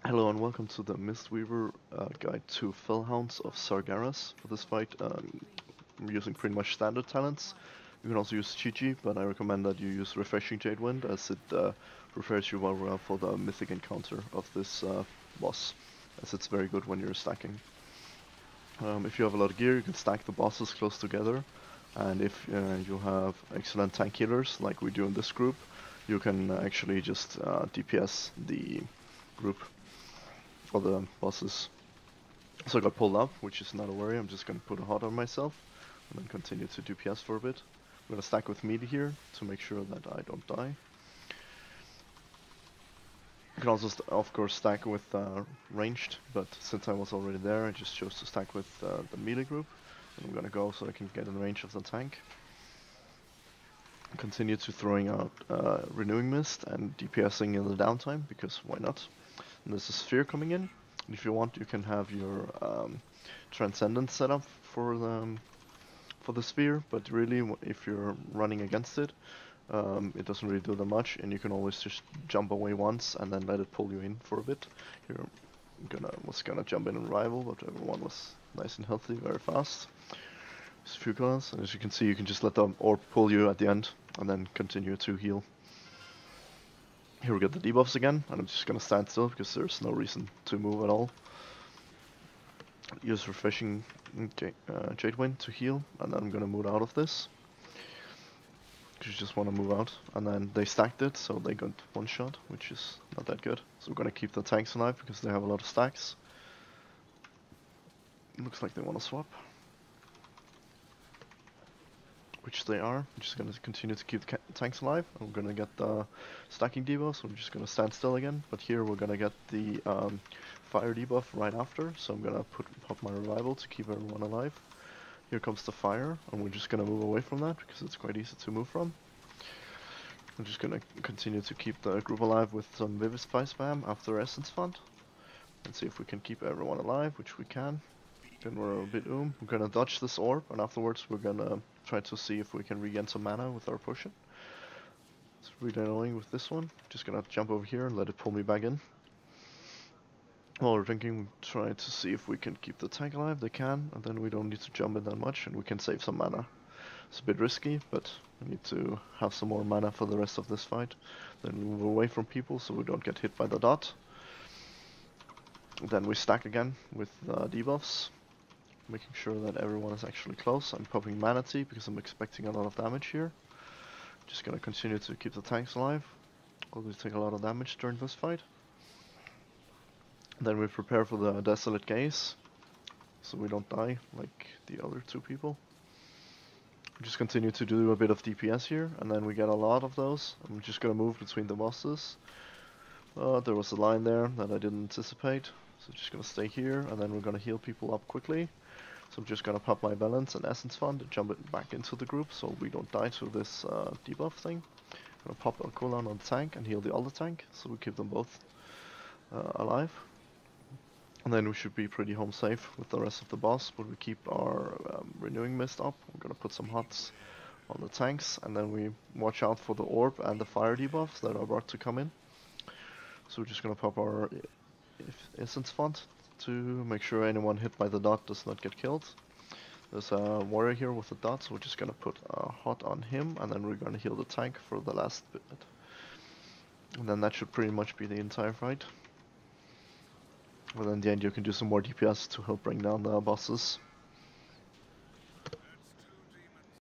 Hello and welcome to the Mistweaver guide to Felhounds of Sargeras. For this fight, I'm using pretty much standard talents. You can also use Chi, but I recommend that you use Refreshing Jade Wind as it prepares you well for the mythic encounter of this boss, as it's very good when you're stacking. If you have a lot of gear, you can stack the bosses close together, and if you have excellent tank healers like we do in this group, you can actually just DPS the group for the bosses. So I got pulled up, which is not a worry. I'm just going to put a hot on myself and then continue to do PS for a bit. I'm going to stack with melee here to make sure that I don't die. You can also, of course, stack with ranged, but since I was already there, I just chose to stack with the melee group. And I'm going to go so I can get in range of the tank. Continue to throwing out Renewing Mist and DPSing in the downtime, because why not? And there's a sphere coming in. If you want, you can have your Transcendence set up for the sphere, but really, if you're running against it, it doesn't really do that much, and you can always just jump away once and then let it pull you in for a bit. Here, was gonna jump in and rival, but everyone was nice and healthy very fast. Just a few colors, and as you can see, you can just let the orb pull you at the end, and then continue to heal. Here we get the debuffs again, and I'm just gonna stand still because there's no reason to move at all. Use Refreshing Jade Wind to heal, and then I'm gonna move out of this. You just want to move out, and then they stacked it, so they got one shot, which is not that good. So we're gonna keep the tanks alive because they have a lot of stacks. Looks like they want to swap. Which they are. I'm just gonna continue to keep the tanks alive. I'm gonna get the stacking debuff, so I'm just gonna stand still again. But here we're gonna get the fire debuff right after, so I'm gonna pop my revival to keep everyone alive. Here comes the fire, and we're just gonna move away from that because it's quite easy to move from. I'm just gonna continue to keep the group alive with some Vivify spam after Essence Fund, and see if we can keep everyone alive, which we can. Then we're a bit We're gonna dodge this orb, and afterwards we're gonna try to see if we can regain some mana with our potion. It's really annoying with this one. Just gonna jump over here and let it pull me back in. While we're drinking, we try to see if we can keep the tank alive. They can, and then we don't need to jump in that much, and we can save some mana. It's a bit risky, but we need to have some more mana for the rest of this fight. Then we move away from people so we don't get hit by the dot. Then we stack again with debuffs, making sure that everyone is actually close. I'm popping Mana Tea because I'm expecting a lot of damage here. Just gonna continue to keep the tanks alive. Always take a lot of damage during this fight. Then we prepare for the Desolate Gaze, so we don't die like the other two people. Just continue to do a bit of DPS here, and then we get a lot of those. I'm just gonna move between the bosses. There was a line there that I didn't anticipate, so just gonna stay here, and then we're gonna heal people up quickly. So I'm just gonna pop my balance and essence fund and jump it back into the group so we don't die to this debuff thing. I'm gonna pop a cooldown on the tank and heal the other tank, so we keep them both alive. And then we should be pretty home safe with the rest of the boss, but we keep our Renewing Mist up. We're gonna put some hots on the tanks, and then we watch out for the orb and the fire debuffs that are about to come in. So we're just gonna pop our essence font to make sure anyone hit by the dot does not get killed. There's a warrior here with a dot, so we're just gonna put a hot on him, and then we're gonna heal the tank for the last bit. And then that should pretty much be the entire fight. But in the end you can do some more DPS to help bring down the bosses.